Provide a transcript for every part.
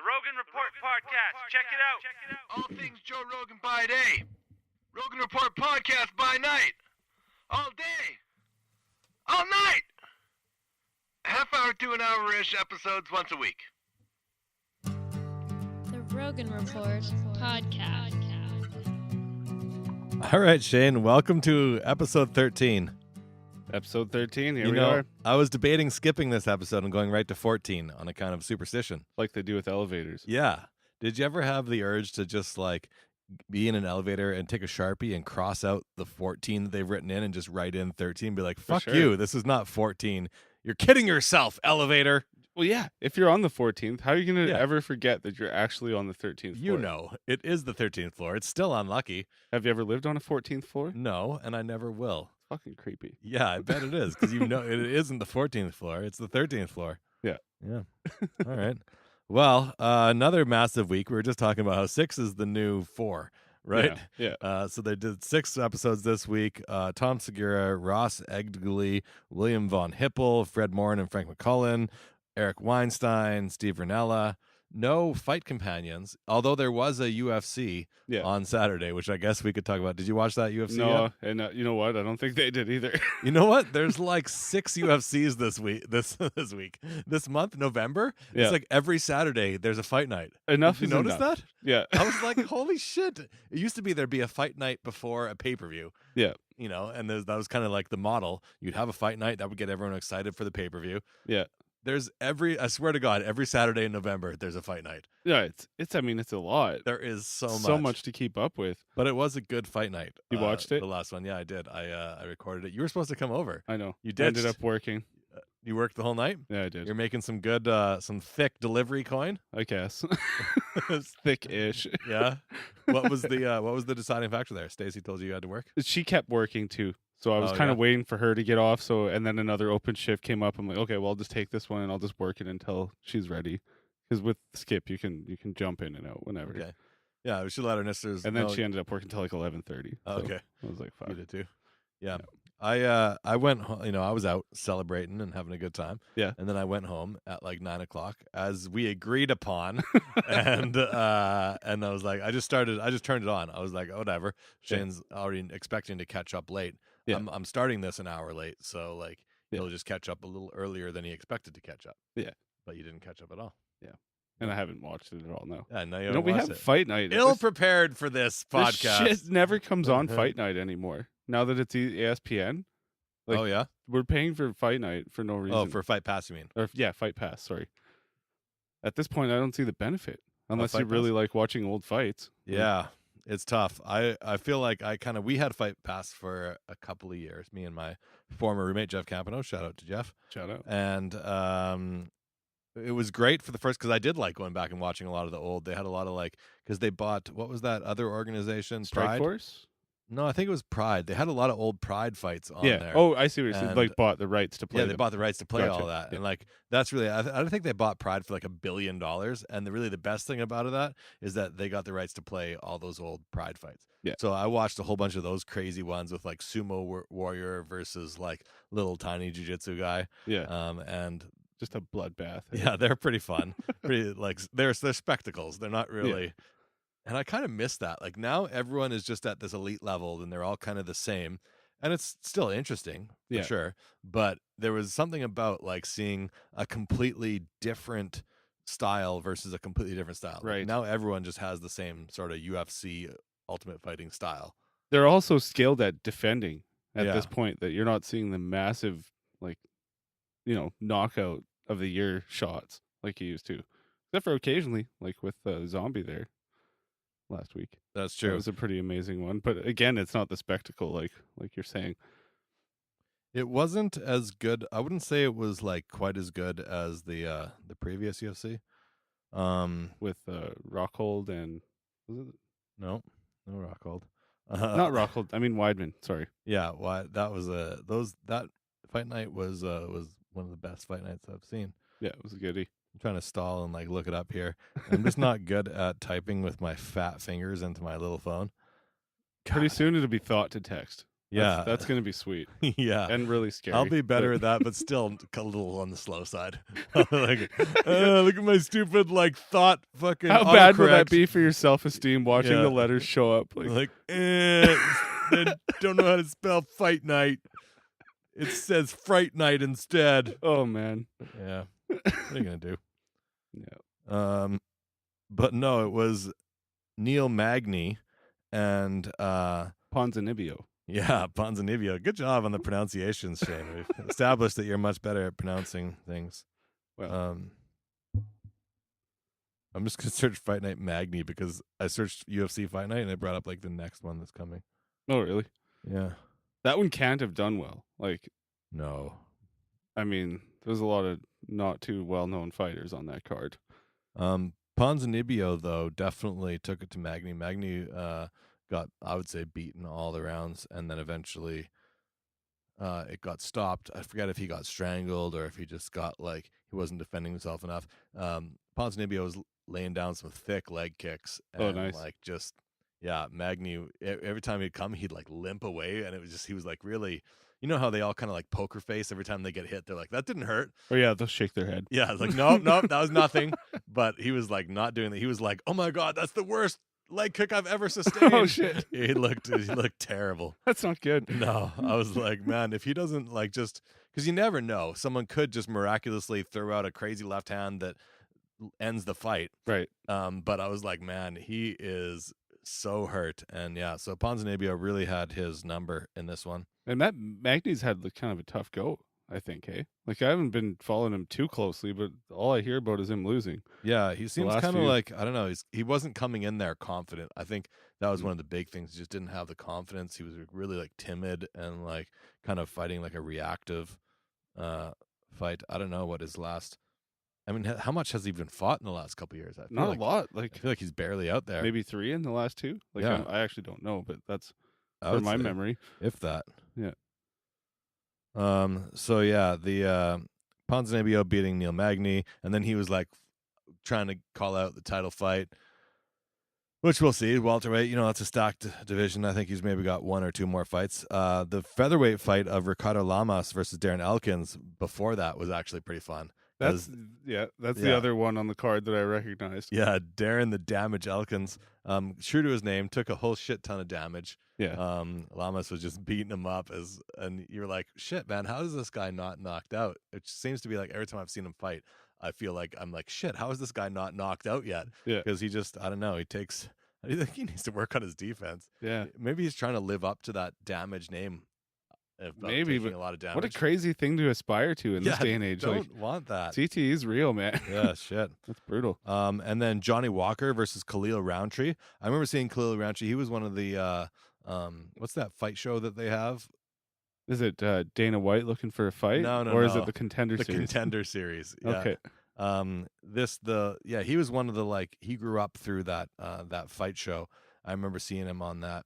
The Rogan Report Podcast. Check it out. All things Joe Rogan by day. Rogan Report Podcast by night. All day. All night. Half hour to an hour-ish episodes once a week. The Rogan Report Podcast. All right, Shane, welcome to episode 13. Episode 13, here you we know, are. I was debating skipping this episode and going right to 14 on a kind of superstition. Like they do with elevators. Yeah. Did you ever have the urge to just like be in an elevator and take a Sharpie and cross out the 14 that they've written in and just write in 13? Be like, fuck sure. you, this is not 14. You're kidding yourself, elevator. Well, yeah, if you're on the 14th, how are you going to Yeah. ever forget that you're actually on the 13th floor? You know, it is the 13th floor. It's still unlucky. Have you ever lived on a 14th floor? No, and I never will. Fucking creepy. Yeah, I bet it is, because you know it isn't the 14th floor. It's the 13th floor. Yeah. Yeah. All right. Well, another massive week. We were just talking about how 6 is the new 4, right? Yeah. So they did 6 episodes this week. Tom Segura, Ross Edgley, William Von Hippel, Fred Morin and Frank McMillan, Eric Weinstein, Steve Rinella. No fight companions, although there was a UFC on Saturday, which I guess we could talk about. Did you watch that UFC? No, yet? and you know what? I don't think they did either. You know what? There's like 6 UFCs this month, November. Yeah. It's like every Saturday there's a fight night. Enough Did is you notice enough. that? Yeah. I was like, holy shit. It used to be there'd be a fight night before a pay-per-view. Yeah. You know, and that was kind of like the model. You'd have a fight night that would get everyone excited for the pay-per-view. Yeah. There's I swear to God, every Saturday in November there's a fight night. Yeah, it's a lot. There is So much to keep up with. But it was a good fight night. You watched it? The last one. Yeah, I did. I recorded it. You were supposed to come over. I know. You I ended ditched. up working. You worked the whole night? Yeah, I did. You're making some good, some thick delivery coin. I guess. It's thick-ish. Yeah. What was the deciding factor there? Stacy told you had to work. She kept working too. So I was kind of waiting for her to get off. So, and then another open shift came up. I'm like, okay, well, I'll just take this one and I'll just work it until she's ready. Because with Skip, you can jump in and out whenever. Okay. Yeah, we should let our listeners. And then know. she ended up working till like 11:30. Okay. I was like, fuck. You did too. Yeah. I went. I was out celebrating and having a good time. Yeah. And then I went home at like 9:00 as we agreed upon, and I was like, I just turned it on. I was like, whatever. Shane's already expecting to catch up late. Yeah. I'm starting this an hour late, so like Yeah. he'll just catch up a little earlier than he expected to catch up. Yeah. But you didn't catch up at all. And I haven't watched it at all now. Yeah. Now you You know, haven't we watched have it. fight night. Ill prepared for this This podcast. shit never comes on fight night anymore. Now that it's ESPN. Like, oh yeah. We're paying for fight night for no reason. Oh, for Fight Pass, you mean? Or yeah, Fight Pass. Sorry. At this point, I don't see the benefit unless you Fight really Pass? like watching old fights. Yeah, it's tough. I feel like we had Fight Pass for a couple of years. Me and my former roommate Jeff Campano. Shout out to Jeff. Shout out. And it was great for the first because I did like going back and watching a lot of the old. They had a lot of because they bought what was that other organization? Strike Pride? Force. No, I think it was Pride. They had a lot of old Pride fights on Yeah. there. Oh, I see what you're saying. And- Like bought the rights to play. Yeah, they them. bought the rights to play Gotcha. all that, Yeah. and like that's really. I don't think they bought Pride for like $1 billion. And the best thing about that is that they got the rights to play all those old Pride fights. Yeah. So I watched a whole bunch of those crazy ones with like sumo warrior versus like little tiny jiu-jitsu guy. Yeah. And Just a bloodbath. yeah, they're pretty fun. Pretty like they're spectacles. They're not really. And I kind of miss that. Like now everyone is just at this elite level and they're all kind of the same. And it's still interesting, for Yeah. sure. But there was something about like seeing a completely different style versus a completely different style. Like, Right. now everyone just has the same sort of UFC Ultimate Fighting style. They're also skilled at defending at Yeah. this point that you're not seeing the massive, like, knockout of the year shots like you used to. Except for occasionally, like with Zombie there last week. That's That true. was a pretty amazing one. But again, it's not the spectacle like you're saying. It wasn't as good. I wouldn't say it was like quite as good as the previous UFC. With Rockhold and was it No Rockhold. not Rockhold? I mean Weidman. Sorry. Yeah, why that was that fight night was one of the best fight nights I've seen. Yeah, it was a goodie. I'm trying to stall and like look it up here. I'm just not good at typing with my fat fingers into my little phone. Pretty God. soon it'll be thought to text. Yeah, that's gonna be sweet yeah. and really scary. I'll be better at that, but still a little on the slow side. Like, look at my stupid like thought fucking. How bad would that autocorrect. be for your self-esteem watching Yeah. the letters show up? They don't know how to spell fight night. It says fright night instead. Oh man. Yeah. What are you gonna do? Yeah. But no, it was Neil Magny and Ponzinibbio. yeah, Ponzinibbio. Good job on the pronunciations, Shane. We've established that you're much better at pronouncing things. Well, I'm just gonna search Fight Night Magny because I searched UFC Fight Night and it brought up like the next one that's coming. oh really? Yeah. That one can't have done well. No. I mean, there's a lot of not too well-known fighters on that card. Ponzinibbio though definitely took it to Magny. Magny got, I would say, beaten all the rounds, and then eventually it got stopped. I forget if he got strangled or if he just got he wasn't defending himself enough. Ponzinibbio was laying down some thick leg kicks. And, oh, nice. Magny, every time he'd come, he'd limp away, and it was just, he was really, you know how they all kind of poker face every time they get hit? They're like, that didn't hurt. Oh yeah, they'll shake their head. Yeah, nope, that was nothing. But he was not doing that. He was like, oh my God, that's the worst leg kick I've ever sustained. Oh shit. He looked terrible. That's not good. No, I was like, man, if he doesn't just, because you never know, someone could just miraculously throw out a crazy left hand that ends the fight. Right. But I was like, man, he is so hurt. And yeah, so Ponzinibbio really had his number in this one. And that Magny's had kind of a tough go, I think, hey? I haven't been following him too closely, but all I hear about is him losing. Yeah, he seems last kind of few. I don't know, he wasn't coming in there confident. I think that was one of the big things. He just didn't have the confidence. He was really timid and kind of fighting a reactive fight. I don't know what his last, I mean, how much has he been fought in the last couple of years? I feel Not a lot. I feel like he's barely out there. Maybe 3 in the last 2. Yeah. I actually don't know, but that's I from would my say, memory. if that. Yeah. So yeah, the Ponzinibbio beating Neil Magny, and then he was trying to call out the title fight, which we'll see. Welterweight, it's a stacked division. I think he's maybe got 1 or 2 more fights. The featherweight fight of Ricardo Lamas versus Darren Elkins before that was actually pretty fun. That's the other one on the card that I recognized. Yeah, Darren the Damage Elkins, true to his name, took a whole shit ton of damage. Yeah. Lamas was just beating him up and you're like, shit, man, how is this guy not knocked out? It seems to be every time I've seen him fight, I feel like I'm like, shit, how is this guy not knocked out yet? Yeah. Because he just, I don't know, I think he needs to work on his defense. Yeah. Maybe he's trying to live up to that Damage name. Maybe, taking but a lot of damage. what a crazy thing to aspire to in this day and age. Don't want that. CT is real, man. Yeah, shit. That's brutal. And then Johnny Walker versus Khalil Roundtree. I remember seeing Khalil Roundtree. He was one of the what's that fight show that they have? Is it Dana White looking for a fight? No, or is no. it the Contender The Series? Contender Series. Yeah. Okay. He was one of the he grew up through that fight show. I remember seeing him on that,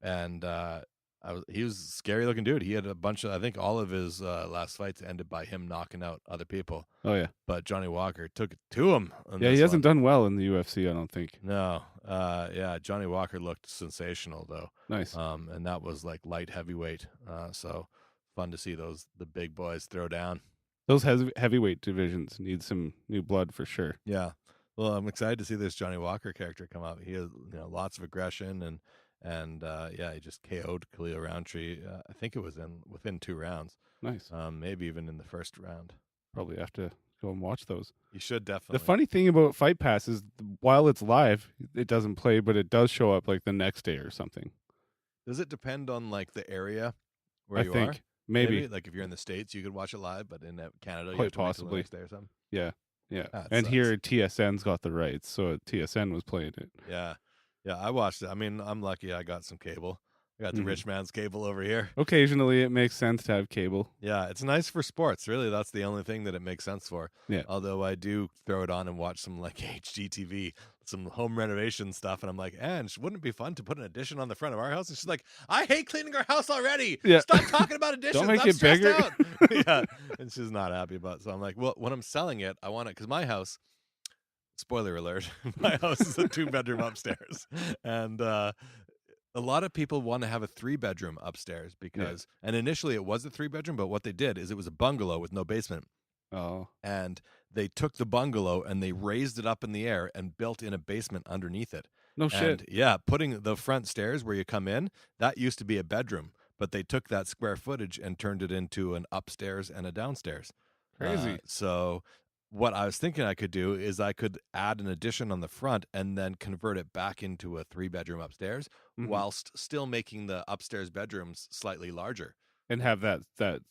and he was a scary looking dude. He had a bunch of, I think all of his last fights ended by him knocking out other people. Oh yeah. But Johnny Walker took it to him. Yeah, he hasn't done well in the UFC, I don't think. No. Johnny Walker looked sensational though. Nice. And that was light heavyweight. So fun to see the big boys throw down. Those heavyweight divisions need some new blood for sure. Yeah. Well, I'm excited to see this Johnny Walker character come up. He has lots of aggression and he just KO'd Khalil Roundtree. I think it was within 2 rounds. Nice. Maybe even in the first round. Probably have to go and watch those. You should definitely. The funny thing about Fight Pass is while it's live, it doesn't play, but it does show up the next day or something. Does it depend on the area where you think. are? Maybe. If you're in the States, you could watch it live, but in Canada, you Quite have to wait till the possibly. next day or something. Yeah. Yeah. That and sucks. here TSN's got the rights, so TSN was playing it. Yeah. Yeah, I watched it. I mean, I'm lucky I got some cable. I got the rich man's cable over here. Occasionally it makes sense to have cable. Yeah, it's nice for sports. Really, that's the only thing that it makes sense for. Yeah. Although I do throw it on and watch some HGTV, some home renovation stuff, and I'm like, Ange, wouldn't it be fun to put an addition on the front of our house? And she's like, I hate cleaning our house already. Yeah. Stop talking about additions. Don't make I'm it stressed bigger. out. Yeah, and she's not happy about it. So I'm like, well, when I'm selling it, I want it because my house. Spoiler alert: my house is a 2-bedroom upstairs, and A lot of people want to have a 3-bedroom upstairs because, and initially it was a 3-bedroom, but what they did is it was a bungalow with no basement. Oh. And they took the bungalow and they raised it up in the air and built in a basement underneath it. No shit. Yeah, putting the front stairs where you come in, that used to be a bedroom, but they took that square footage and turned it into an upstairs and a downstairs. Crazy. So what I was thinking I could do is I could add an addition on the front and then convert it back into a 3-bedroom upstairs whilst still making the upstairs bedrooms slightly larger. And have that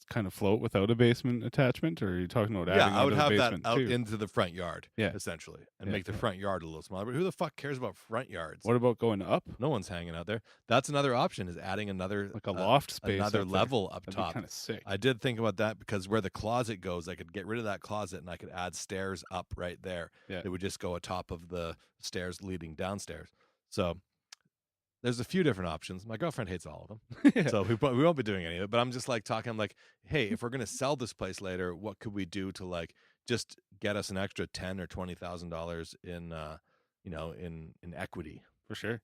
kind of float without a basement attachment, or are you talking about adding I would have that out too? into the front yard, Yeah. essentially, and make the front yard a little smaller. But who the fuck cares about front yards? What about going up? No one's hanging out there. That's another option, is adding another Like a loft space, another level up That'd top. Kind of sick. I did think about that because where the closet goes, I could get rid of that closet and I could add stairs up right there. Yeah. It would just go atop of the stairs leading downstairs. So there's a few different options. My girlfriend hates all of them. So we won't be doing any of it. But I'm just like talking, I'm like, hey, if we're gonna sell this place later, what could we do to like just get us an extra $10,000 or $20,000 in in equity? For sure.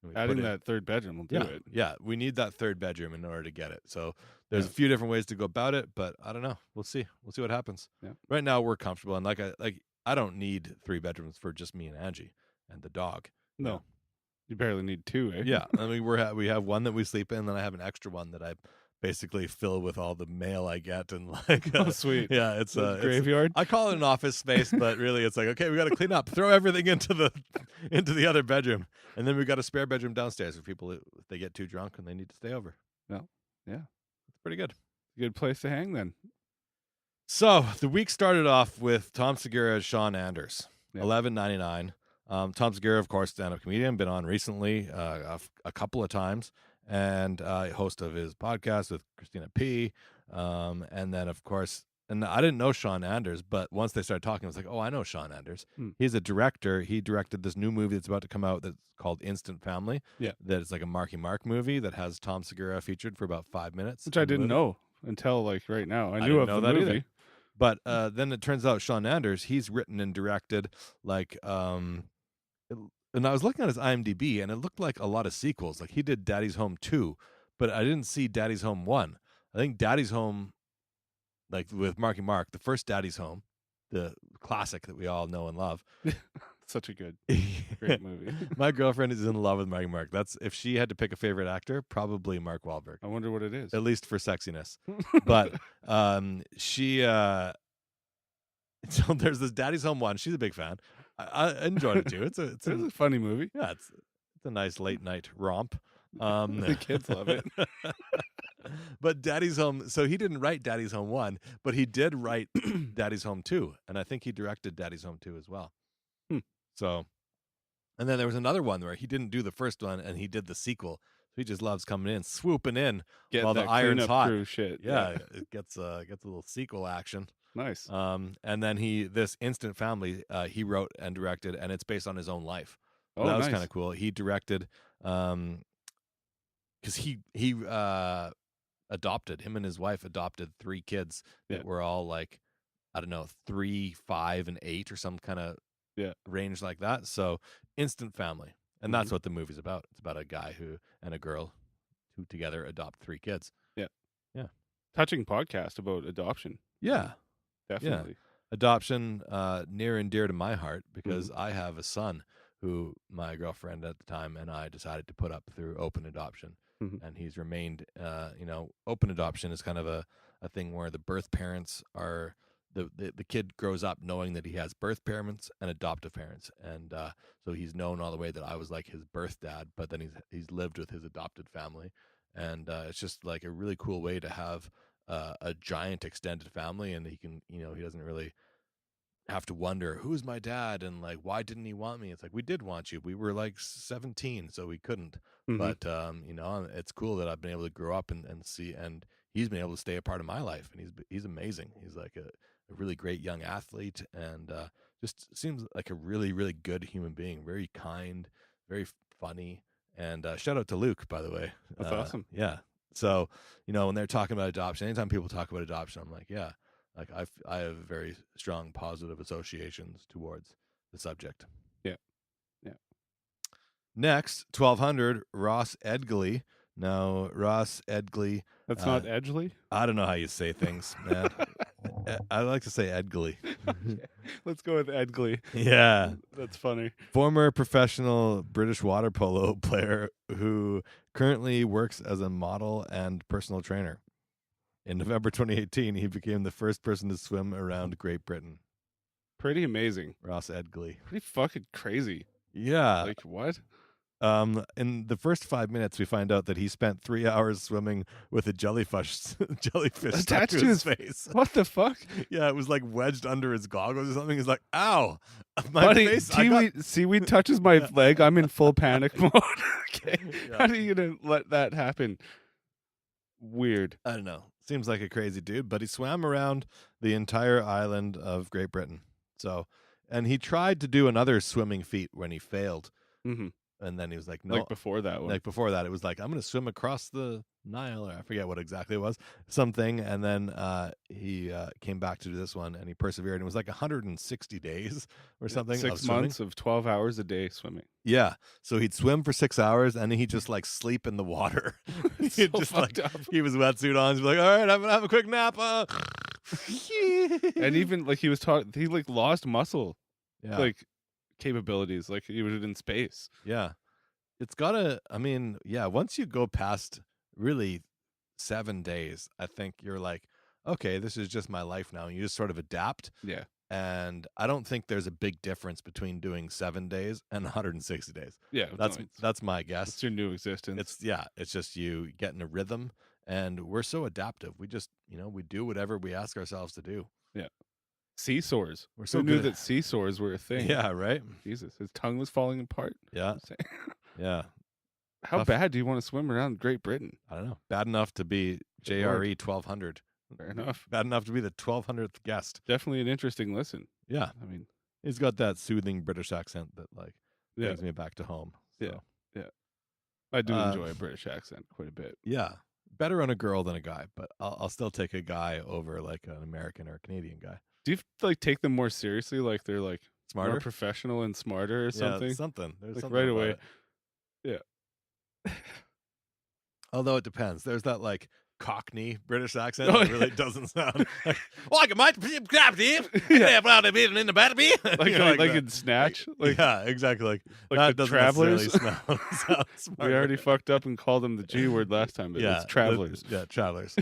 And we Adding put it- that third bedroom will do it. Yeah, we need that 3rd bedroom in order to get it. So there's a few different ways to go about it, but I don't know. We'll see. We'll see what happens. Yeah. Right now we're comfortable, and I don't need 3 bedrooms for just me and Angie and the dog. No. You barely need 2, eh? Yeah, I mean we have one that we sleep in, and then I have an extra one that I basically fill with all the mail I get, and like Oh, sweet. Yeah, it's a graveyard. I call it an office space, but really it's like, okay, we got to clean up, throw everything into the other bedroom, and then we got a spare bedroom downstairs for people if they get too drunk and they need to stay over. Well, yeah, it's pretty good. Good place to hang then. So the week started off with Tom Segura as Sean Anders, Yeah. $11.99. Tom Segura, of course, stand-up comedian, been on recently a couple of times, and host of his podcast with Christina P. And then, of course, and I didn't know Sean Anders, but once they started talking, I was like, oh, I know Sean Anders. He's a director. He directed this new movie that's about to come out that's called Instant Family. Yeah. That is like a Marky Mark movie that has Tom Segura featured for about 5 minutes. Which I in the didn't movie. know until like right now. I knew didn't of know the that movie. either. But then it turns out Sean Anders, he's written and directed like and I was looking at his IMDb and it looked like a lot of sequels. Like he did Daddy's Home 2, but I didn't see Daddy's Home 1. I think Daddy's Home, like with Marky Mark, the first Daddy's Home, the classic that we all know and love. Such a great movie. My girlfriend is in love with Marky Mark. That's if she had to pick a favorite actor, probably Mark Wahlberg. I wonder what it is. At least for sexiness. But she so there's this Daddy's Home 1. She's a big fan. I enjoyed it too. It's a funny movie. Yeah, it's a nice late night romp. The kids love it. But Daddy's Home, so he didn't write Daddy's Home 1, but he did write Daddy's Home 2, and I think he directed Daddy's Home 2 as well. So, and then there was another one where he didn't do the first one and he did the sequel. So he just loves coming in, swooping in while the iron's cleanup hot. crew shit. Yeah, it gets a little sequel action. Nice. And then this Instant Family, he wrote and directed, and it's based on his own life. Oh, that was nice. kind of cool. He directed, because he adopted, him and his wife adopted 3 kids that were all like, I don't know, 3, 5, and 8 or some kind of range like that. So Instant Family, and that's what the movie's about. It's about a guy and a girl who together adopt 3 kids. Yeah. Touching podcast about adoption. Yeah. Definitely. Adoption, near and dear to my heart because I have a son who my girlfriend at the time and I decided to put up through open adoption. And he's remained, open adoption is kind of a thing where the birth parents are, the kid grows up knowing that he has birth parents and adoptive parents. And so he's known all the way that I was like his birth dad, but then he's lived with his adopted family. And it's just like a really cool way to have a giant extended family, and he can, he doesn't really have to wonder who's my dad and like why didn't he want me. It's like we did want you. We were like 17, so we couldn't. But it's cool that I've been able to grow up and see, and he's been able to stay a part of my life, and he's amazing. He's like a really great young athlete, and just seems like a really, really good human being. Very kind, very funny, and shout out to Luke, by the way. That's awesome. Yeah. So, when they're talking about adoption, anytime people talk about adoption, I'm like, yeah, like I have very strong positive associations towards the subject. Yeah. Next, 1200, Ross Edgley. Now, Ross Edgley. That's not Edgley? I don't know how you say things, man. I like to say Edgley. Okay. Let's go with Edgley. Yeah. That's funny. Former professional British water polo player who currently works as a model and personal trainer. In November 2018, he became the first person to swim around Great Britain. Pretty amazing. Ross Edgley. Pretty fucking crazy. Yeah. Like, what? In the first 5 minutes, we find out that he spent 3 hours swimming with a jellyfish stuck Attached to his face. What the fuck? Yeah, it was like wedged under his goggles or something. He's like, "Ow, my Buddy, face!" seaweed touches my leg. I'm in full panic mode. Okay, Yeah. how are you gonna let that happen? Weird. I don't know. Seems like a crazy dude, but he swam around the entire island of Great Britain. So, and he tried to do another swimming feat when he failed, Mm-hmm. and then he was like, "No." Like before that one. Like before that, it was like, I'm going to swim across the Nile, or I forget what exactly it was, something. And then he came back to do this one, and he persevered. And it was like 160 days or something. 6 months of 12 hours a day swimming. Yeah. So he'd swim for 6 hours, and then he'd just like sleep in the water. It's He'd so just fucked like, up. he was wetsuit on. He'd be like, "All right, I'm going to have a quick nap." And even like he was taught, he like lost muscle yeah. like capabilities, like he was in space. Yeah. It's gotta, I mean, yeah, once you go past really 7 days, I think you're like, okay, this is just my life now. And you just sort of adapt. Yeah. And I don't think there's a big difference between doing 7 days and 160 days. Yeah. That's my guess. It's your new existence. It's just you get in a rhythm, and we're so adaptive. We just, we do whatever we ask ourselves to do. Yeah. Seesaws. We're so Who knew good. that seesaws were a thing? Yeah, right? Jesus, his tongue was falling apart. Yeah. Yeah. How Tough. bad do you want to swim around Great Britain? I don't know. Bad enough to be JRE 1200. Fair enough. Bad enough to be the 1200th guest. Definitely an interesting listen. Yeah. I mean, He's got that soothing British accent that like yeah, brings me back to home. So, Yeah. I do enjoy a British accent quite a bit. yeah. Better on a girl than a guy, but I'll still take a guy over like an American or a Canadian guy. Do you like take them more seriously? Like they're like Smarter? more professional and smarter or something? Yeah, something. There's Like, something right about away. it. Yeah. Although it depends. There's that like Cockney British accent Oh, that yeah. really doesn't sound like, like it might be Dave. Yeah. In the batter be. like in Snatch? Like, yeah, exactly. Like the that doesn't Travelers? necessarily sound we smarter. already fucked up and called them the G word last time, but it's Travelers. Travelers.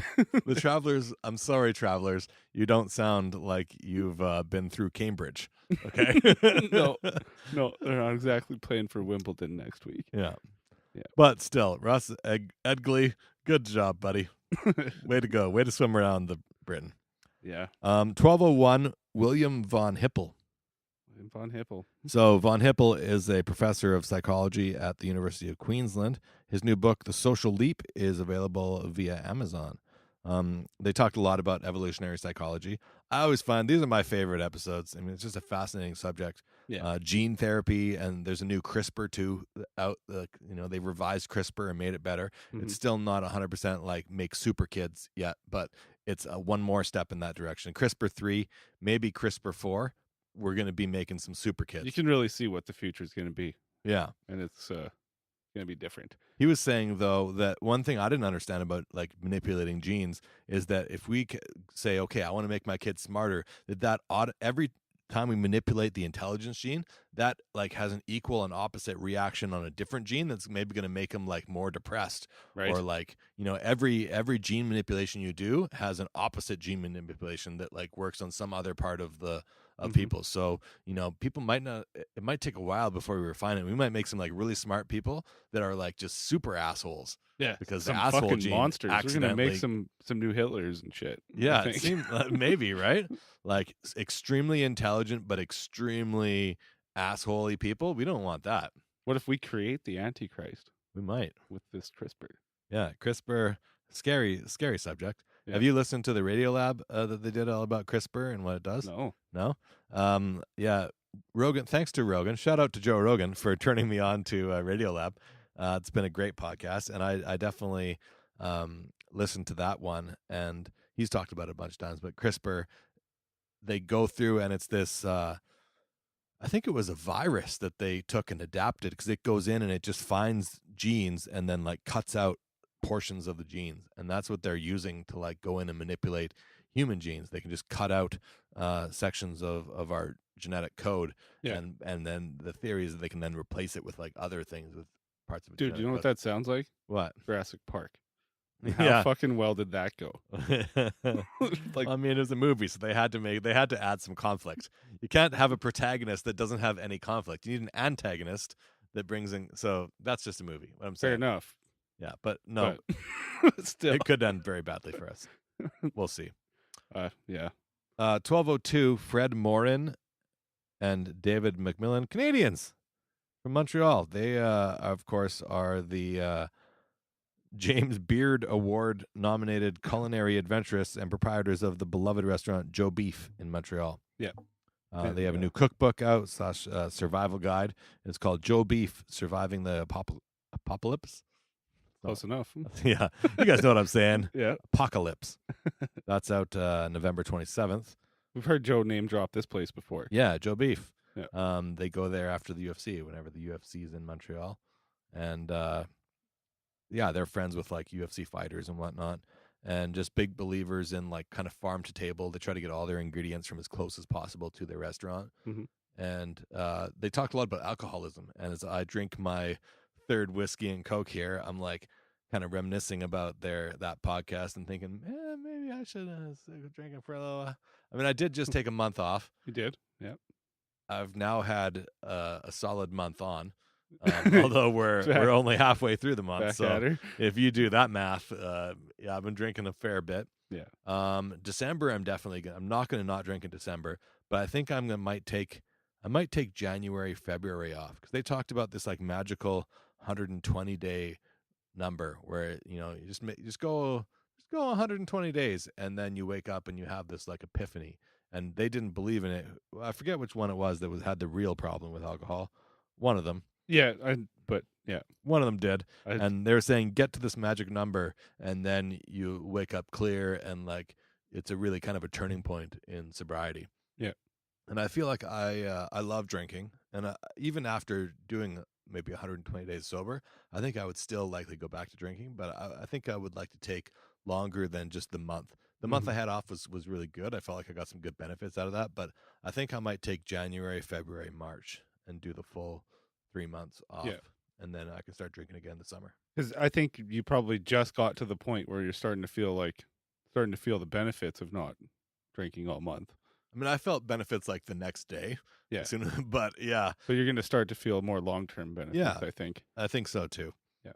The Travelers. I'm sorry, Travelers. You don't sound like you've been through Cambridge. Okay. No, they're not exactly playing for Wimbledon next week. Yeah. Yeah. But still, Ross Edgley, good job, buddy. Way to go. Way to swim around the Britain. Yeah. 1201, William von Hippel. Von Hippel. So von Hippel is a professor of psychology at the University of Queensland. His new book, The Social Leap, is available via Amazon. They talked a lot about evolutionary psychology. I always find these are my favorite episodes. I mean, it's just a fascinating subject. Yeah. Gene therapy, and there's a new CRISPR too out. They revised CRISPR and made it better. Mhm. It's still not 100% like make super kids yet, but it's one more step in that direction. CRISPR 3, maybe CRISPR 4. We're going to be making some super kids. You can really see what the future is going to be, Yeah. and it's going to be different. He was saying, though, that one thing I didn't understand about like manipulating genes is that if we say, okay, I want to make my kid smarter, every time we manipulate the intelligence gene, that like has an equal and opposite reaction on a different gene that's maybe going to make them like more depressed. Right. Or like, every gene manipulation you do has an opposite gene manipulation that like works on some other part of Mhm. people. So, people might not, it might take a while before we refine it. We might make some like really smart people that are like just super assholes. Yeah, Because some the asshole fucking gene monsters. We're going to accidentally- make some new Hitlers and shit. I Yeah, it think. seems maybe, right? Like extremely intelligent but extremely assholey people. We don't want that. What if we create the Antichrist We might. with this CRISPR? Yeah, CRISPR, scary subject. Yeah. Have you listened to the Radio Lab that they did all about CRISPR and what it does? No. No? Yeah, Rogan, thanks to Rogan. Shout out to Joe Rogan for turning me on to Radio Lab. It's been a great podcast, and I definitely listened to that one, and he's talked about it a bunch of times, but CRISPR, they go through, and it's this I think it was a virus that they took and adapted, because it goes in and it just finds genes and then like cuts out portions of the genes, and that's what they're using to like go in and manipulate human genes. They can just cut out sections of our genetic code, and then the theory is that they can then replace it with like other things with parts of it. Dude, you know what that sounds like? What? Jurassic Park. How fucking well did that go? Like, I mean, it was a movie, so they had to add some conflict. You can't have a protagonist that doesn't have any conflict. You need an antagonist that brings in. So that's just a movie. What I'm saying. Fair enough. Yeah, but no, still, it could end very badly for us. We'll see. Yeah. 1202, Fred Morin and David McMillan, Canadians from Montreal. They, of course, are the James Beard Award nominated culinary adventurers and proprietors of the beloved restaurant Joe Beef in Montreal. Yeah. They have a new cookbook out / survival guide. It's called Joe Beef: Surviving the Apocalypse. Close enough. Yeah, you guys know what I'm saying. Yeah. Apocalypse. That's out November 27th. We've heard Joe name drop this place before. Yeah, Joe Beef. Yeah. They go there after the UFC, whenever the UFC is in Montreal. And yeah, they're friends with like UFC fighters and whatnot, and just big believers in like kind of farm to table. They try to get all their ingredients from as close as possible to their restaurant. Mm-hmm. And they talked a lot about alcoholism. And as I drink my third whiskey and Coke here, I'm like kind of reminiscing about that podcast and thinking, maybe I should start drinking for a little while. I mean, I did just take a month off. You did? Yeah. I've now had a solid month on. Although we're only halfway through the month, so if you do that math, yeah, I've been drinking a fair bit. Yeah. December, I'm not going to not drink in December, but I think I might take January, February off, because they talked about this like magical 120-day number where you just go 120 days, and then you wake up and you have this like epiphany. And they didn't believe in it. I forget which one it was that had the real problem with alcohol. One of them. Yeah, One of them did. And they were saying, get to this magic number, and then you wake up clear, and like it's a really kind of a turning point in sobriety. Yeah. And I feel like I love drinking, and even after doing maybe 120 days sober, I think I would still likely go back to drinking, but I think I would like to take longer than just the month. The month I had off was really good. I felt like I got some good benefits out of that, but I think I might take January, February, March and do the full 3 months off. Yeah. And then I can start drinking again this summer. Because I think you probably just got to the point where you're starting to feel the benefits of not drinking all month. I mean, I felt benefits like the next day. Yeah. But yeah. But you're going to start to feel more long-term benefits, Yeah. I think. I think so too. Yeah.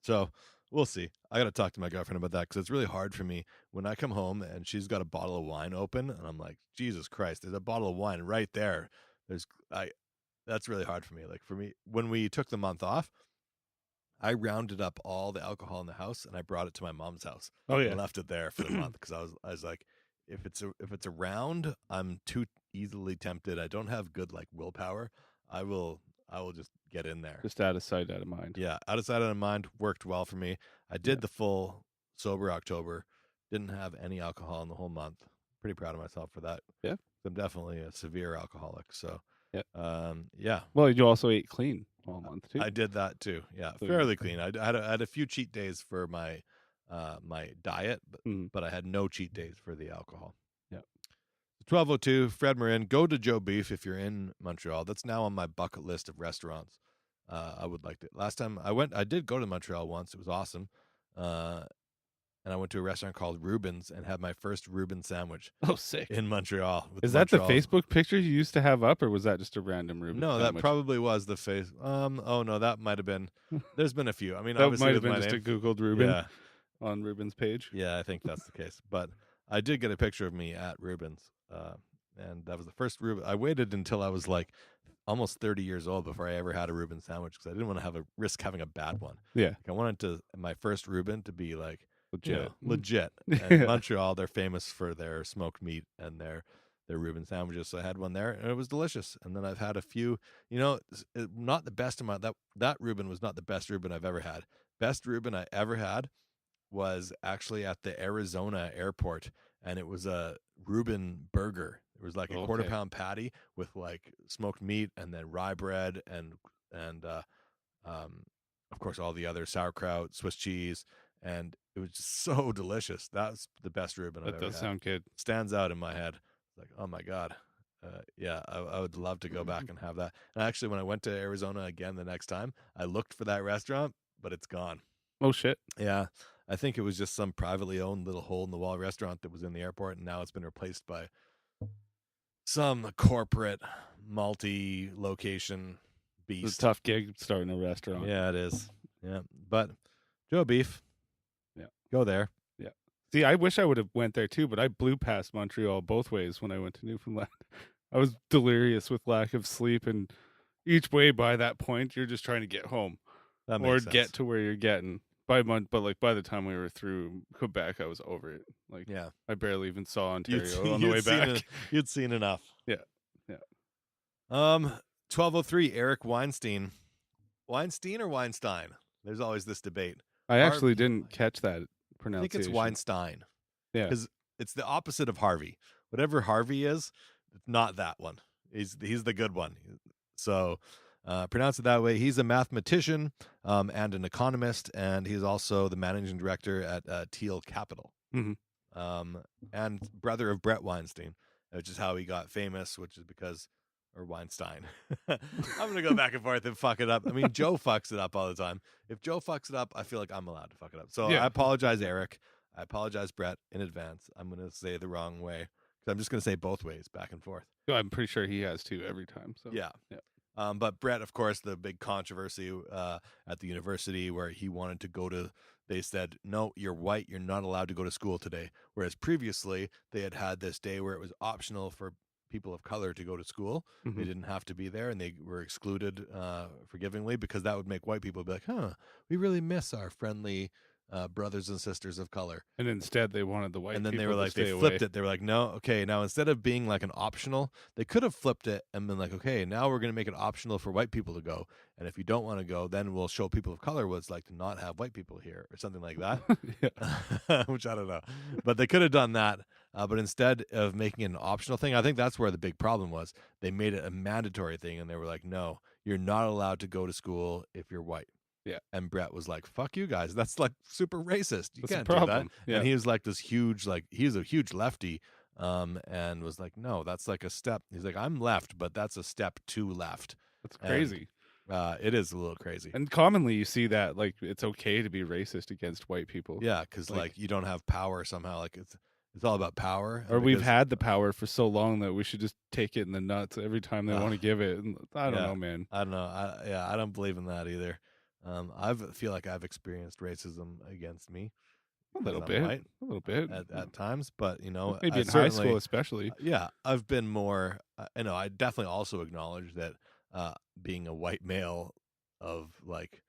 So we'll see. I got to talk to my girlfriend about that, because it's really hard for me when I come home and she's got a bottle of wine open, and I'm like, Jesus Christ, there's a bottle of wine right there. That's really hard for me. Like for me, when we took the month off, I rounded up all the alcohol in the house and I brought it to my mom's house. Oh yeah. And left it there for the month, because I was like, if it's around, I'm too easily tempted. I don't have good like willpower. I will just get in there. Just out of sight, out of mind. Yeah, out of sight, out of mind worked well for me. I did the full sober October. Didn't have any alcohol in the whole month. Pretty proud of myself for that. Yeah. I'm definitely a severe alcoholic. So yeah. Yeah. Well, you also ate clean all month too. I did that too. Yeah, So fairly clean. I had a few cheat days for my my diet, but I had no cheat days for the alcohol. Yeah. 1202, Fred Morin. Go to Joe Beef if you're in Montreal. That's now on my bucket list of restaurants. I would like to. Last time I did go to Montreal once. It was awesome. And I went to a restaurant called Reubs and had my first Reuben sandwich. Oh, sick. In Montreal. Is that the Facebook picture you used to have up, or was that just a random Reuben No, sandwich? that probably was the face. Oh no, that might have been. There's been a few. I mean, that obviously might have with been my just name. a Googled Reuben Yeah, on Reuben's page. yeah, I think that's the case. But I did get a picture of me at Reuben's, and that was the first Reuben. I waited until I was like almost 30 years old before I ever had a Reuben sandwich, because I didn't want to risk having a bad one. Yeah. Like, I wanted my first Reuben to be like Legit. legit. And Montreal, they're famous for their smoked meat and their Reuben sandwiches. So I had one there, and it was delicious. And then I've had a few. Not the best amount. That Reuben was not the best Reuben I've ever had. Best Reuben I ever had was actually at the Arizona airport, and it was a Reuben burger. It was like a quarter pound patty with like smoked meat and then rye bread and of course all the other sauerkraut, Swiss cheese, and it was just so delicious. That's the best Reuben I've ever had. That does sound good. Stands out in my head. Like, oh my God. Yeah, I would love to go back and have that. And actually, when I went to Arizona again the next time, I looked for that restaurant, but it's gone. Oh, shit. Yeah. I think it was just some privately owned little hole-in-the-wall restaurant that was in the airport, and now it's been replaced by some corporate multi-location beast. It's a tough gig starting a restaurant. Yeah, it is. Yeah. But Joe Beef. Yeah. Go there. Yeah. See, I wish I would have went there too, but I blew past Montreal both ways when I went to Newfoundland. I was delirious with lack of sleep, and each way by that point, you're just trying to get home or get to where you're getting. But by the time we were through Quebec, I was over it. Like, yeah, I barely even saw Ontario on the way back. You'd seen enough. Yeah. 1203, Eric Weinstein. Weinstein or Weinstein? There's always this debate. I actually didn't catch that pronunciation. I think it's Weinstein. Yeah. Because it's the opposite of Harvey. Whatever Harvey is, it's not that one. He's the good one. So pronounce it that way. He's a mathematician and an economist, and he's also the managing director at Teal Capital. Mm-hmm. And brother of Brett Weinstein, which is how he got famous, which is because... or Weinstein. I'm going to go back and forth and fuck it up. I mean, Joe fucks it up all the time. If Joe fucks it up, I feel like I'm allowed to fuck it up. So yeah. I apologize, Eric. I apologize, Brett, in advance. I'm going to say the wrong way because I'm just going to say both ways, back and forth. I'm pretty sure he has too every time. So yeah. But Brett, of course, the big controversy at the university where he wanted to go to, they said, no, you're white, you're not allowed to go to school today. Whereas previously they had this day where it was optional for people of color to go to school. Mm-hmm. They didn't have to be there, and they were excluded forgivingly because that would make white people be like, we really miss our friendly brothers and sisters of color. And instead they wanted the white people to stay away. And then they were like, they flipped it. They were like, no, okay, now instead of being like an optional, they could have flipped it and been like, okay, now we're going to make it optional for white people to go. And if you don't want to go, then we'll show people of color what it's like to not have white people here or something like that. Which I don't know. But they could have done that. But instead of making it an optional thing, I think that's where the big problem was. They made it a mandatory thing, and they were like, no, you're not allowed to go to school if you're white. Yeah. And Brett was like, fuck you guys. That's like super racist. You that's can't a problem. do that. Yeah. And he was like this huge, he's a huge lefty, and was like, no, that's like a step. He's like, I'm left, but that's a step too left. That's crazy. It is a little crazy. And commonly you see that, like, it's okay to be racist against white people. Yeah, because like you don't have power somehow. Like it's all about power. Or we've had the power for so long that we should just take it in the nuts every time they want to give it. And I don't know, man. I don't know. I don't believe in that either. I feel like I've experienced racism against me. A little bit at times, but maybe in high school especially. I've been more. I definitely also acknowledge that being a white male of like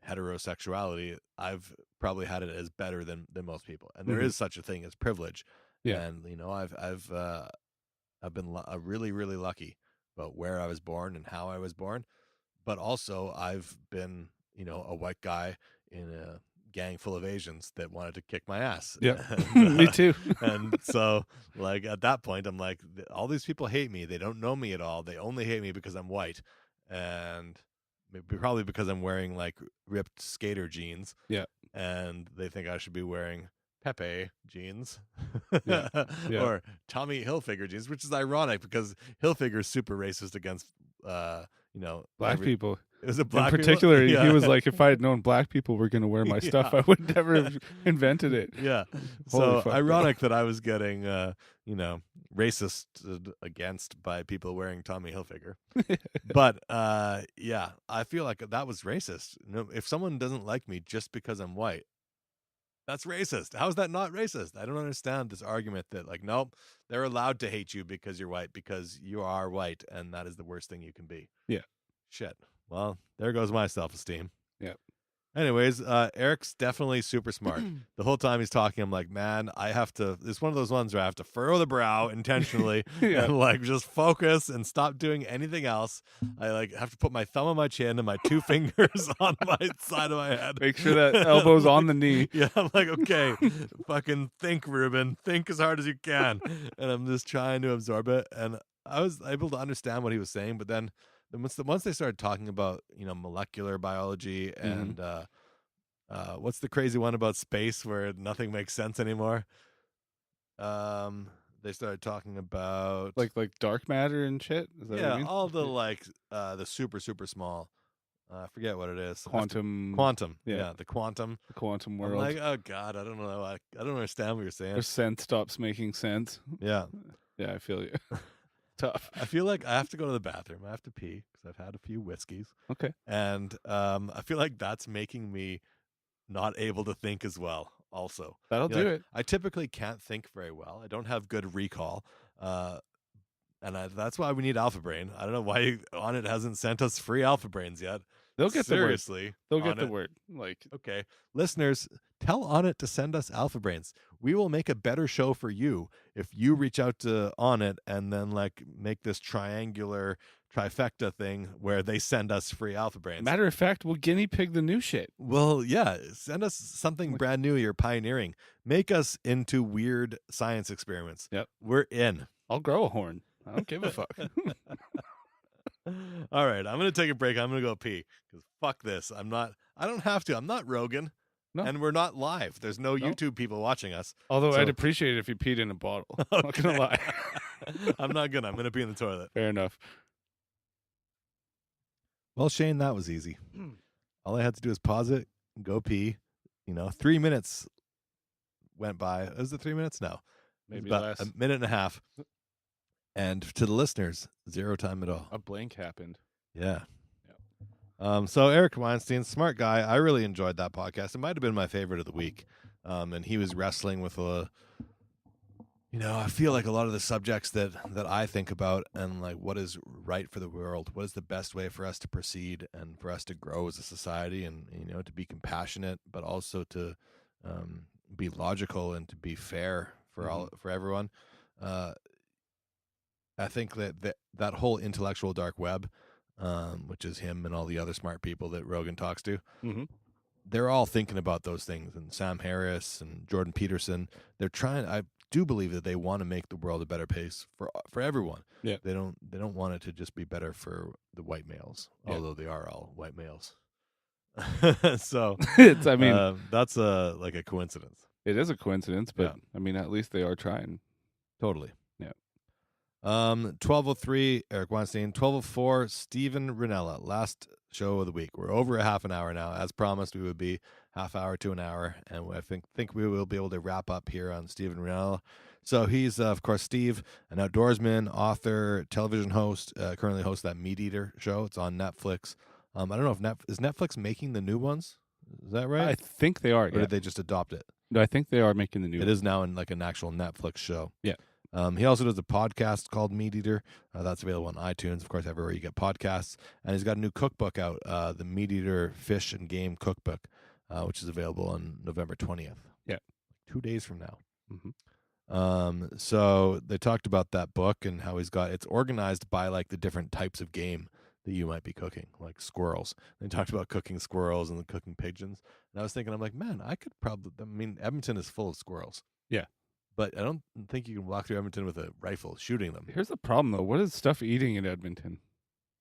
heterosexuality, I've probably had it as better than most people, and there is such a thing as privilege. Yeah, and I've been really really lucky about where I was born and how I was born, but also I've been a white guy in a gang full of Asians that wanted to kick my ass. Yeah, and, me too. And so like at that point I'm like, all these people hate me. They don't know me at all. They only hate me because I'm white, and maybe probably because I'm wearing like ripped skater jeans. Yeah, and they think I should be wearing Pepe jeans. Yeah. Or Tommy Hilfiger jeans, which is ironic because Hilfiger is super racist against black people. It was a black in particular. people? He was like, if I had known black people were going to wear my stuff, I would never have invented it. Yeah. Holy so ironic that I was getting racist against by people wearing Tommy Hilfiger. But I feel like that was racist. If someone doesn't like me just because I'm white, that's racist. How is that not racist? I don't understand this argument that like, nope, they're allowed to hate you because you're white, because you are white, and that is the worst thing you can be. Yeah. Shit. Well, there goes my self-esteem. Yeah. Anyways, Eric's definitely super smart. The whole time he's talking, I'm like, man, I have to. It's one of those ones where I have to furrow the brow intentionally Yeah. and like just focus and stop doing anything else. I like have to put my thumb on my chin and my two fingers on my side of my head. Make sure that elbow's on the knee. Yeah, I'm like, okay, fucking think, Ruben. Think as hard as you can. And I'm just trying to absorb it. And I was able to understand what he was saying, but then once they started talking about, molecular biology and what's the crazy one about space where nothing makes sense anymore? They started talking about Like dark matter and shit. Is that what you mean? all the the super small. I forget what it is. Quantum. Yeah, the quantum. The quantum I'm world. like, oh god, I don't know. I don't understand what you're saying. Where sense stops making sense. Yeah. Yeah, I feel you. Tough. I feel like I have to go to the bathroom. I have to pee because I've had a few whiskeys. Okay. And I feel like that's making me not able to think as well also. That'll do it. I typically can't think very well. I don't have good recall. And that's why we need Alpha Brain. I don't know why On It hasn't sent us free Alpha Brains yet. They'll get Seriously, the word. They'll get the Onnit. word. Like, Okay. Listeners, tell On It to send us Alpha Brains. We will make a better show for you if you reach out to On It and then make this triangular trifecta thing where they send us free Alpha Brains. matter of fact, we'll guinea pig the new shit. Well, yeah, send us something brand new you're pioneering. Make us into weird science experiments. Yep. We're in. I'll grow a horn. I don't give a fuck. All right, I'm going to take a break. I'm going to go pee because fuck this. I don't have to. I'm not Rogan. No. And we're not live. There's no YouTube people watching us. Although So- I'd appreciate it if you peed in a bottle. I'm not gonna lie. I'm not going to. I'm going to pee in the toilet. Fair enough. Well, Shane, that was easy. All I had to do is pause it, go pee. 3 minutes went by. Was it 3 minutes? No. It was Maybe about less. a minute and a half. And to the listeners, 0 time at all. A blank happened. Yeah. So Eric Weinstein, smart guy. I really enjoyed that podcast. It might have been my favorite of the week. And he was wrestling with I feel like a lot of the subjects that I think about and like what is right for the world, what is the best way for us to proceed and for us to grow as a society and, to be compassionate, but also to be logical and to be fair for for everyone. I think that whole intellectual dark web, which is him and all the other smart people that Rogan talks to, they're all thinking about those things. And Sam Harris and Jordan Peterson, they're trying. I do believe that they want to make the world a better place for everyone. Yeah, they don't want it to just be better for the white males, although they are all white males. So it's. I mean, that's a coincidence. it is a coincidence, but Yeah. I mean, at least they are trying. Totally. Yeah. 12:03, Eric Weinstein. 12:04, Stephen Rinella. Last show of the week. We're over a half an hour now. As promised, we would be half hour to an hour, and I think we will be able to wrap up here on Stephen Rinella. So he's, of course, Steve, an outdoorsman, author, television host, currently hosts that Meat Eater show. It's on Netflix. I don't know if is Netflix making the new ones? Is that right? I think they are. Or did they just adopt it? No, I think they are making the new. It is now in an actual Netflix show. Yeah. He also does a podcast called Meat Eater. That's available on iTunes, of course, everywhere you get podcasts. And he's got a new cookbook out, the Meat Eater Fish and Game Cookbook, which is available on November 20th. Yeah. 2 days from now. Mm-hmm. So they talked about that book and how it's organized by the different types of game that you might be cooking, like squirrels. They talked about cooking squirrels and cooking pigeons. And I was thinking, I'm like, man, Edmonton is full of squirrels. Yeah. But I don't think you can walk through Edmonton with a rifle shooting them. Here's the problem, though. What is stuff eating in Edmonton?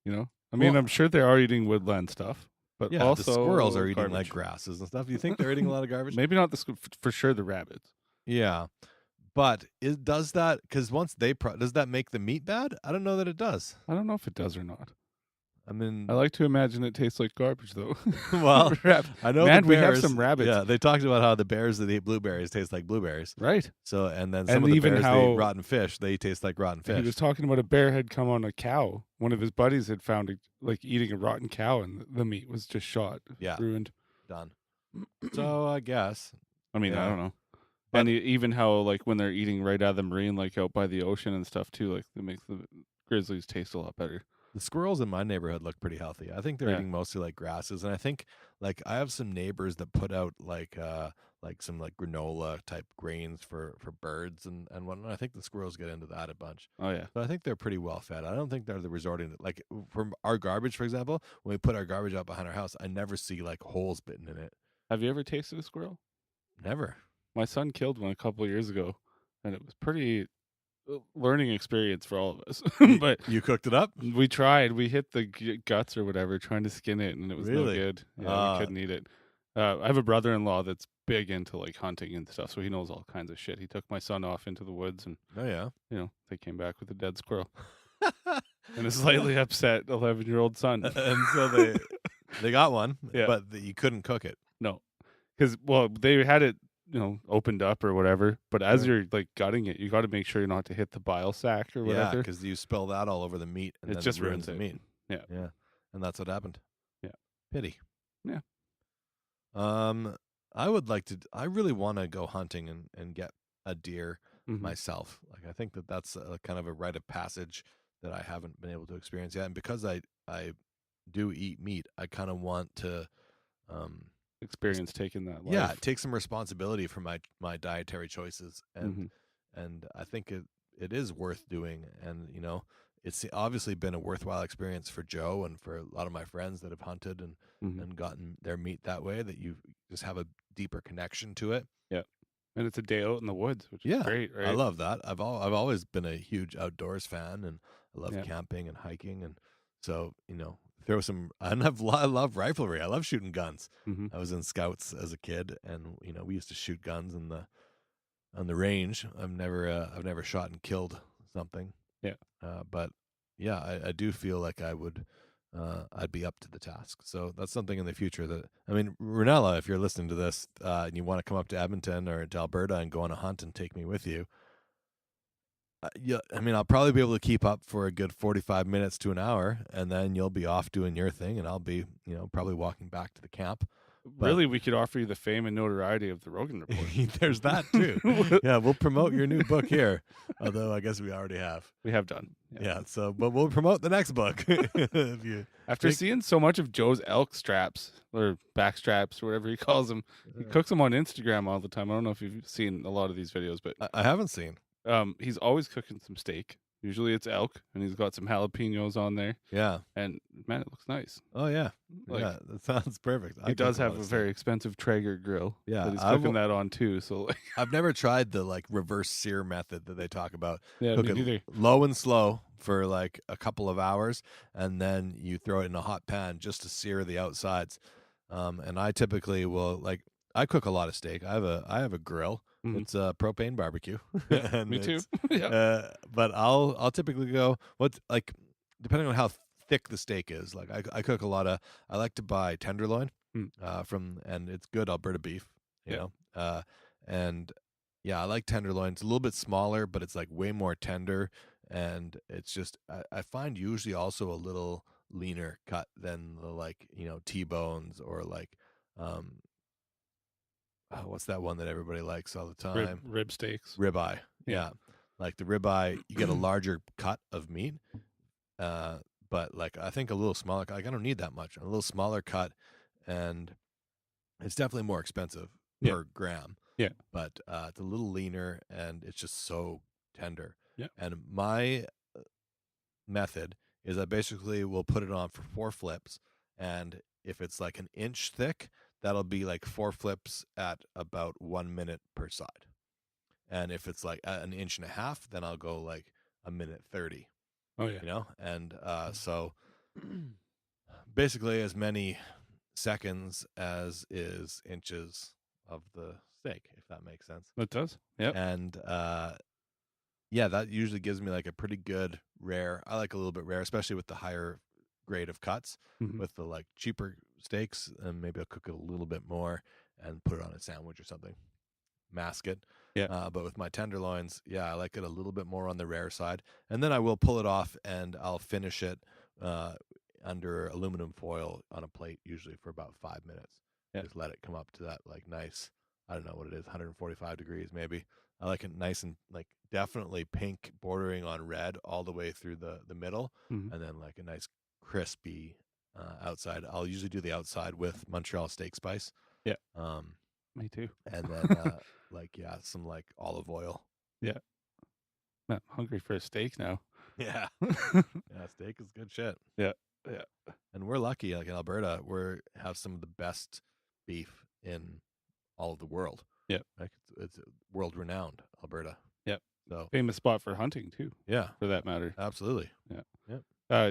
I mean, Well- I'm sure they are eating woodland stuff, but Yeah, also the squirrels are eating garbage. grasses and stuff. You think they're eating a lot of garbage? Maybe not for sure the rabbits. Yeah. But does that, because once does that make the meat bad? I don't know that it does. I don't know if it does or not. I mean, I like to imagine it tastes like garbage, though. well, I know Man, the we have bears, some rabbits. Yeah, they talked about how the bears that eat blueberries taste like blueberries. Right. So, and then some And of the even bears that how- eat rotten fish, they taste like rotten He fish. was talking about a bear had come on a cow. One of his buddies had found it, eating a rotten cow, and the meat was just shot. Yeah. Ruined. Done. So I guess. I mean, Yeah. I don't know. But- And even how, when they're eating right out of the marine, out by the ocean and stuff, too, it makes the grizzlies taste a lot better. The squirrels in my neighborhood look pretty healthy. I think they're Yeah. eating mostly like grasses, and I think like I have some neighbors that put out like some like granola type grains for birds and whatnot. I think the squirrels get into that a bunch. Oh yeah. But I think they're pretty well fed. I don't think they're the resorting to, like from our garbage, for example. When we put our garbage out behind our house, I never see like holes bitten in it. Have you ever tasted a squirrel? Never. My son killed one a couple of years ago, and it was pretty learning experience for all of us. But You cooked it up? we tried. We hit the guts or whatever, trying to skin it, and it was no Really? good. Yeah, we couldn't eat it. I have a brother-in-law that's big into like hunting and stuff, so he knows all kinds of shit. He took my son off into the woods, and Oh yeah. they came back with a dead squirrel and a slightly upset 11-year-old son. And so they got one, Yeah. but you couldn't cook it. No, because they had it opened up or whatever. But as Sure. you're like gutting it, you got to make sure not to hit the bile sac or Yeah, whatever. because you spill that all over the meat, and It then just it ruins ruins the it. meat. Yeah. Yeah, and that's what happened. Yeah. Pity. Yeah. I would like to. I really want to go hunting and get a deer Mhm. myself. Like I think that's a kind of a rite of passage that I haven't been able to experience yet. And because I do eat meat, I kind of want to. Experience taking that life. Yeah, take some responsibility for my dietary choices, and Mhm. and I think it is worth doing, and it's obviously been a worthwhile experience for Joe and for a lot of my friends that have hunted Mhm. and gotten their meat that way, that you just have a deeper connection to it. And it's a day out in the woods, which Yeah, is great, right? I love that. I've always been a huge outdoors fan, and I love Yeah. camping and hiking, and so throw some. I love riflery. I love shooting guns. Mhm. I was in scouts as a kid, and we used to shoot guns on the range. I've never shot and killed something. Yeah. But yeah, I do feel like I'd be up to the task. So that's something in the future that, Rinella, if you're listening to this and you want to come up to Edmonton or to Alberta and go on a hunt and take me with you, yeah, I'll probably be able to keep up for a good 45 minutes to an hour, and then you'll be off doing your thing, and I'll be, probably walking back to the camp. But- Really, we could offer you the fame and notoriety of the Rogan Report. There's that too. Yeah, we'll promote your new book here, although I guess we already have. We have done. Yeah, so but we'll promote the next book. If you After think- seeing so much of Joe's elk straps or back straps or whatever he calls them, he cooks them on Instagram all the time. I don't know if you've seen a lot of these videos, but I haven't seen. he's always cooking some steak. Usually it's elk, and he's got some jalapenos on there. Yeah. And man, it looks nice. Oh yeah. Like, Yeah, that sounds perfect. I He does cook have lot a of very expensive Traeger grill. Yeah, that he's I've- cooking that on too. So like, stuff. I've never tried the like reverse sear method that they talk about. yeah, Cook me it neither. low and slow for like a couple of hours, and then you throw it in a hot pan just to sear the outsides. And I typically will I cook a lot of steak. I have a grill. Mhm. It's a propane barbecue. Yeah, And me too. it's, Yeah. But I'll typically go depending on how thick the steak is. Like I cook a lot of. I like to buy tenderloin and it's good Alberta beef. You know, and yeah, I like tenderloin. It's a little bit smaller, but it's like way more tender, and it's just I find usually also a little leaner cut than the T-bones or what's that one that everybody likes all the time? Rib steaks. Ribeye. Yeah. Yeah. Like the ribeye, you get a larger cut of meat. But I think a little smaller, I don't need that much. A little smaller cut, and it's definitely more expensive per gram. Yeah. But it's a little leaner, and it's just so tender. Yeah. And my method is I basically will put it on for 4 flips, and if it's like an inch thick, that'll be like 4 flips at about 1 minute per side. And if it's like an inch and a half, then I'll go like a minute 30, Oh yeah. And so basically as many seconds as is inches of the steak, if that makes sense. That does. Yep. And yeah, that usually gives me like a pretty good rare. I like a little bit rare, especially with the higher grade of cuts. Mhm. With the cheaper steaks, and maybe I'll cook it a little bit more and put it on a sandwich or something, mask it. Yeah. But with my tenderloins, yeah, I like it a little bit more on the rare side, and then I will pull it off and I'll finish it under aluminum foil on a plate, usually for about 5 minutes. Yeah. Just let it come up to that nice, I don't know what it is, 145 degrees maybe. I like it nice and definitely pink bordering on red all the way through the middle, Mhm. and then like a nice crispy outside. I'll usually do the outside with Montreal steak spice. Yeah. Um, Me too. and then some like olive oil. Yeah. I'm hungry for a steak now. Yeah. Yeah, steak is good shit. Yeah. And we're lucky, like in Alberta, we have some of the best beef in all of the world. Yeah. Like it's world renowned, Alberta. Yep. So Famous spot for hunting too, yeah, for that matter. absolutely.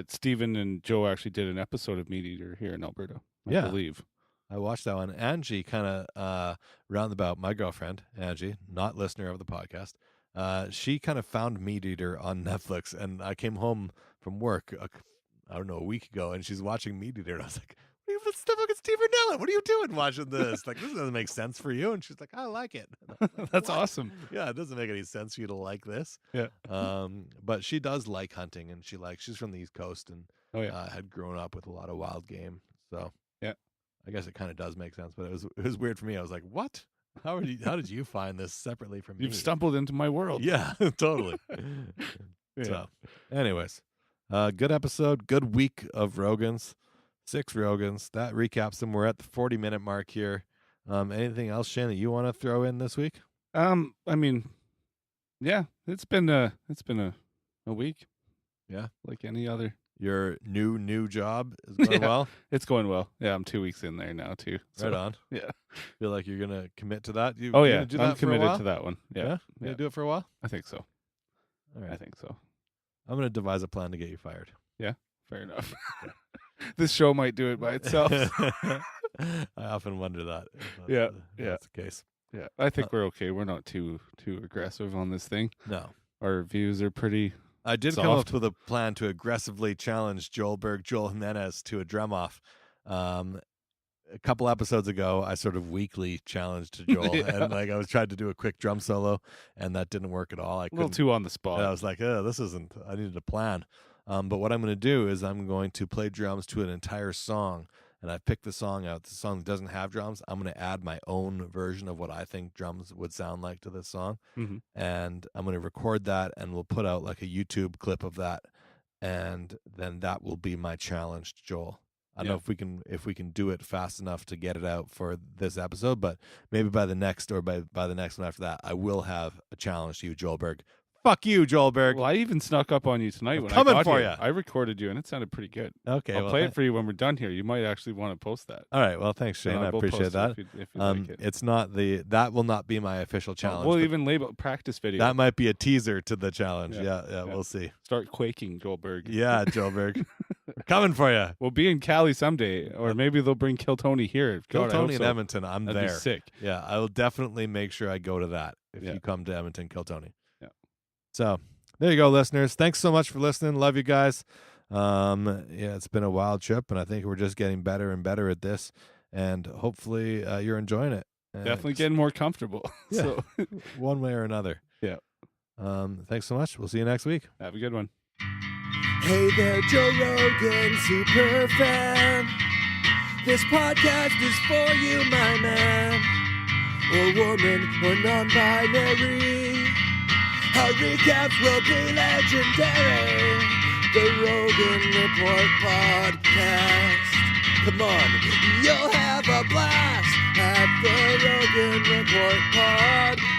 Stephen and Joe actually did an episode of Meat Eater here in Alberta, I believe. I watched that one. Angie kind of roundabout, my girlfriend, Angie, not listener of the podcast. She kind of found Meat Eater on Netflix, and I came home from work, I don't know, a week ago, and she's watching Meat Eater, and I was like, "What's the fuck? It's Steve Rinella. What are you doing watching this? Like, this doesn't make sense for you." And she's like, "I like it." Like, That's "What?" awesome. Yeah, it doesn't make any sense for you to like this. Yeah. But she does like hunting, and she's from the East Coast, and Oh yeah. had grown up with a lot of wild game. So Yeah. I guess it kind of does make sense. But it was weird for me. I was like, "What? How did you find this separately from me?" You've stumbled into my world. Yeah, totally. Yeah. So, anyways, good episode, good week of Rogans, 6 Rogans. That recaps them. We're at the 40-minute mark here. Anything else, Shane, that you want to throw in this week? I mean, yeah, it's been a week. Yeah. Like any other. Your new job is going Yeah. well. It's going well. Yeah, I'm 2 weeks in there now too. So, Right on. Yeah. Feel like you're gonna commit to that. Oh you yeah, gonna do I'm that for a committed while? to that one. Yeah. You Yeah. gonna do it for a while? I think so. All right. I think so. I'm gonna devise a plan to get you fired. Fair enough. This show might do it by itself. I often wonder that. if Yeah, that's the case. Yeah, I think we're okay. We're not too aggressive on this thing. No. Our views are pretty. I did come up Soft. with a plan to aggressively challenge Joel Jimenez to a drum off. A couple episodes ago, I sort of weekly challenged Joel, Yeah. and like I was trying to do a quick drum solo, and that didn't work at all. I A little couldn't. too on the spot. I was like, "Oh, this isn't." I needed a plan. But what I'm going to do is I'm going to play drums to an entire song, and I picked the song out. The song that doesn't have drums. I'm going to add my own version of what I think drums would sound like to this song, Mhm. and I'm going to record that, and we'll put out like a YouTube clip of that, and then that will be my challenge to Joel. I don't know if we can do it fast enough to get it out for this episode, but maybe by the next or by the next one after that, I will have a challenge to you, Joelberg. Fuck you, Joelberg. Well, I even snuck up on you tonight I'm when coming I got for here. ya. I recorded you, and it sounded pretty good. Okay, I'll well, play it for you when we're done here. You might actually want to post that. all right. Well, thanks, Shane. I We'll appreciate post that. it if you like it. It's not that will not be my official challenge. We'll but even label practice video. that might be a teaser to the challenge. Yeah, Yeah, we'll see. Start quaking, Joelberg. Yeah, Joelberg, we're coming for you. We'll be in Cali someday, or maybe they'll bring Kill Tony here. Kill God, I hope Tony in so. Edmonton. I'm That'd there. be sick. Yeah, I will definitely make sure I go to that if Yeah. you come to Edmonton, Kill Tony. Yeah. So there you go, listeners. Thanks so much for listening. Love you guys. Yeah, it's been a wild trip, and I think we're just getting better and better at this. And hopefully, you're enjoying it. Definitely getting more comfortable. Yeah. So one way or another. Yeah. Thanks so much. We'll see you next week. have a good one. Hey there, Joe Rogan, super fan. This podcast is for you, my man. Or woman, or non-binary. Our recaps will be legendary. The Rogan Report Podcast. Come on, you'll have a blast at the Rogan Report Podcast.